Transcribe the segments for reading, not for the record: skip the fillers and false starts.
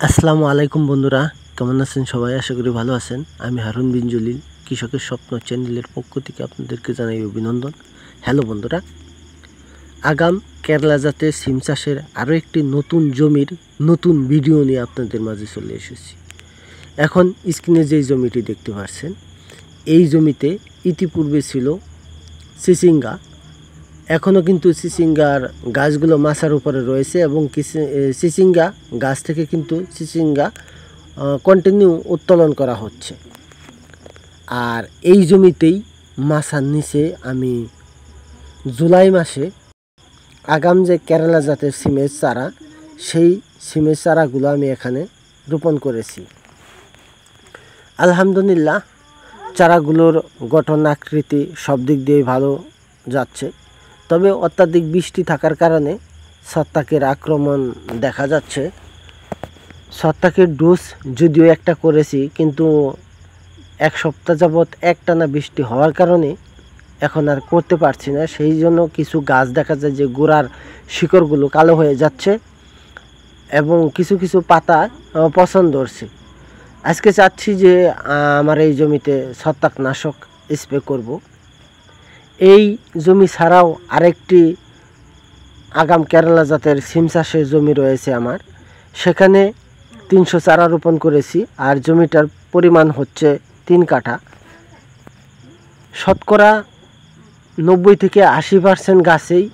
আসসালামু আলাইকুম বন্ধুরা, কেমন আছেন সবাই? আশা করি ভালো আছেন। আমি হারুন বিন জলিল, কৃষকের স্বপ্ন চ্যানেলের পক্ষ থেকে আপনাদেরকে জানাই অভিনন্দন। হ্যালো বন্ধুরা, আগাম কেরালা জাতের সিম চাষের আরও একটি নতুন জমির নতুন ভিডিও নিয়ে আপনাদের মাঝে চলে এসেছি। এখন স্ক্রিনে যেই জমিটি দেখতে পাচ্ছেন, এই জমিতে ইতিপূর্বে ছিল চিচিঙ্গা। এখনও কিন্তু চিচিঙ্গার গাছগুলো মাচার উপরে রয়েছে এবং চিচিঙ্গা গাছ থেকে কিন্তু চিচিঙ্গা কন্টিনিউ উত্তোলন করা হচ্ছে। আর এই জমিতেই মাচার নিচে আমি জুলাই মাসে আগাম যে কেরালা জাতের সিমের চারা, সেই সিমের চারাগুলো আমি এখানে রোপণ করেছি। আলহামদুলিল্লাহ, চারাগুলোর গঠন আকৃতি সব দিক দিয়ে ভালো যাচ্ছে। তবে অত্যাধিক বৃষ্টি থাকার কারণে ছত্রাকের আক্রমণ দেখা যাচ্ছে। ছত্রাকের ডোজ যদিও একটা করেছি, কিন্তু এক সপ্তাহ যাবৎ একটানা বৃষ্টি হওয়ার কারণে এখন আর করতে পারছি না। সেই জন্য কিছু গাছ দেখা যায় যে গোড়ার শিকড়গুলো কালো হয়ে যাচ্ছে এবং কিছু কিছু পাতা পচন ধরছে। আজকে চাচ্ছি যে আমার এই জমিতে ছত্রাকনাশক স্প্রে করব। এই জমি ছাড়াও আরেকটি আগাম কেরালা জাতের সিম চাষের জমি রয়েছে আমার, সেখানে 300 চারা রোপণ করেছি। আর জমিটার পরিমাণ হচ্ছে 3 কাঠা। শতকরা 90 থেকে 80% গাছেই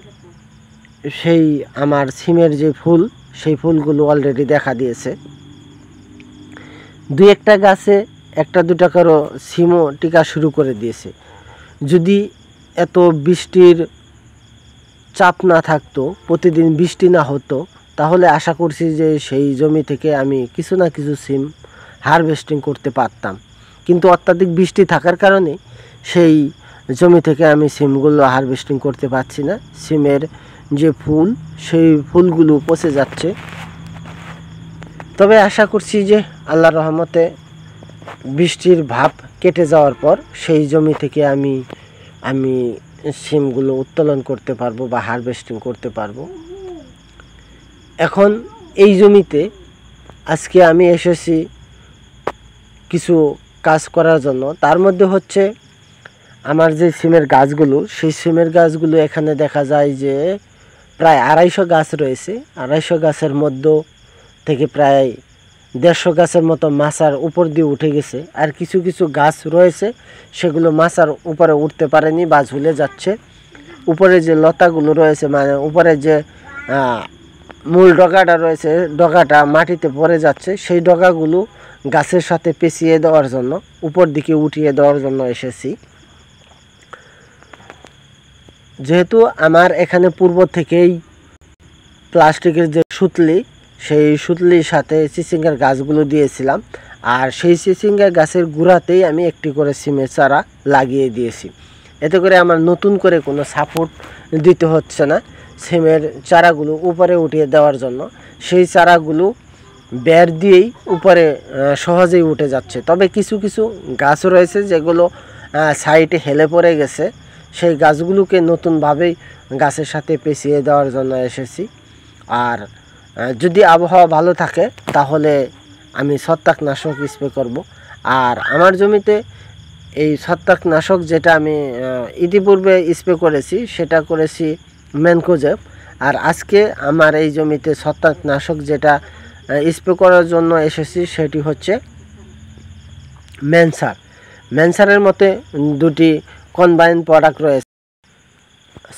সেই আমার সিমের যে ফুল, সেই ফুলগুলো অলরেডি দেখা দিয়েছে। 2-1টা গাছে 1-2টা করে সিমও টিকা শুরু করে দিয়েছে। যদি এত বৃষ্টির চাপ না থাকতো, প্রতিদিন বৃষ্টি না হতো, তাহলে আশা করছি যে সেই জমি থেকে আমি কিছু না কিছু সিম হারভেস্টিং করতে পারতাম। কিন্তু অত্যাধিক বৃষ্টি থাকার কারণে সেই জমি থেকে আমি সিমগুলো হারভেস্টিং করতে পারছি না। সিমের যে ফুল, সেই ফুলগুলো পচে যাচ্ছে। তবে আশা করছি যে আল্লাহর রহমতে বৃষ্টির ভাব কেটে যাওয়ার পর সেই জমি থেকে আমি সিমগুলো উত্তোলন করতে পারবো বা হারভেস্টিং করতে পারবো। এখন এই জমিতে আজকে আমি এসেছি কিছু কাজ করার জন্য। তার মধ্যে হচ্ছে আমার যে সিমের গাছগুলো, সেই সিমের গাছগুলো এখানে দেখা যায় যে প্রায় 250 গাছ রয়েছে। 250 গাছের মধ্য থেকে প্রায় 150 গাছের মতো মাচার উপর দিয়ে উঠে গেছে। আর কিছু কিছু গাছ রয়েছে সেগুলো মাচার উপরে উঠতে পারেনি বা ঝুলে যাচ্ছে। উপরে যে লতাগুলো রয়েছে, মানে উপরে যে মূল ডগাটা রয়েছে, ডগাটা মাটিতে পড়ে যাচ্ছে। সেই ডগাগুলো গাছের সাথে পেঁচিয়ে দেওয়ার জন্য, উপর দিকে উঠিয়ে দেওয়ার জন্য এসেছি। যেহেতু আমার এখানে পূর্ব থেকেই প্লাস্টিকের যে সুতলি, সেই সুতলির সাথে চিচিঙ্গার গাছগুলো দিয়েছিলাম। আর সেই চিচিঙ্গার গাছের গোড়াতেই আমি একটি করে সিমের চারা লাগিয়ে দিয়েছি। এতে করে আমার নতুন করে কোনো সাপোর্ট দিতে হচ্ছে না সিমের চারাগুলো উপরে উঠিয়ে দেওয়ার জন্য। সেই চারাগুলো বের দিয়েই উপরে সহজেই উঠে যাচ্ছে। তবে কিছু কিছু গাছ রয়েছে যেগুলো সাইডে হেলে পড়ে গেছে, সেই গাছগুলোকে নতুনভাবেই গাছের সাথে পেঁচিয়ে দেওয়ার জন্য এসেছি। আর যদি আবহাওয়া ভালো থাকে তাহলে আমি ছত্রাকনাশক স্প্রে করব। আর আমার জমিতে এই ছত্রাকনাশক যেটা আমি ইতিপূর্বে স্প্রে করেছি, সেটা করেছি ম্যানকোজেব। আর আজকে আমার এই জমিতে ছত্রাকনাশক যেটা স্প্রে করার জন্য এসেছি, সেটি হচ্ছে ম্যানসার। ম্যানসারের মতে দুটি কম্বাইন প্রোডাক্ট রয়েছে।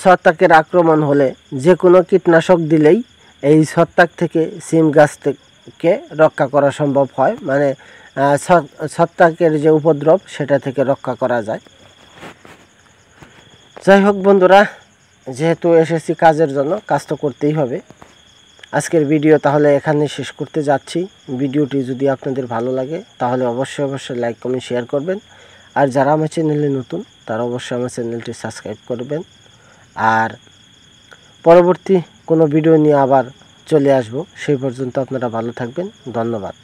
ছত্রাকের আক্রমণ হলে যে কোনো কীটনাশক দিলেই এই ছত্রাক থেকে সিম গাছ থেকে রক্ষা করা সম্ভব হয়, মানে ছত্রাকের যে উপদ্রব সেটা থেকে রক্ষা করা যায়। যাই হোক বন্ধুরা, যেহেতু এসেছি কাজের জন্য, কাজ তো করতেই হবে। আজকের ভিডিও তাহলে এখানে শেষ করতে যাচ্ছি। ভিডিওটি যদি আপনাদের ভালো লাগে তাহলে অবশ্যই লাইক কমেন্ট শেয়ার করবেন। আর যারা আমার চ্যানেলে নতুন তারা অবশ্যই আমার চ্যানেলটি সাবস্ক্রাইব করবেন। আর পরবর্তী কোনো ভিডিও নিয়ে আবার চলে আসব। সেই পর্যন্ত আপনারা ভালো থাকবেন। ধন্যবাদ।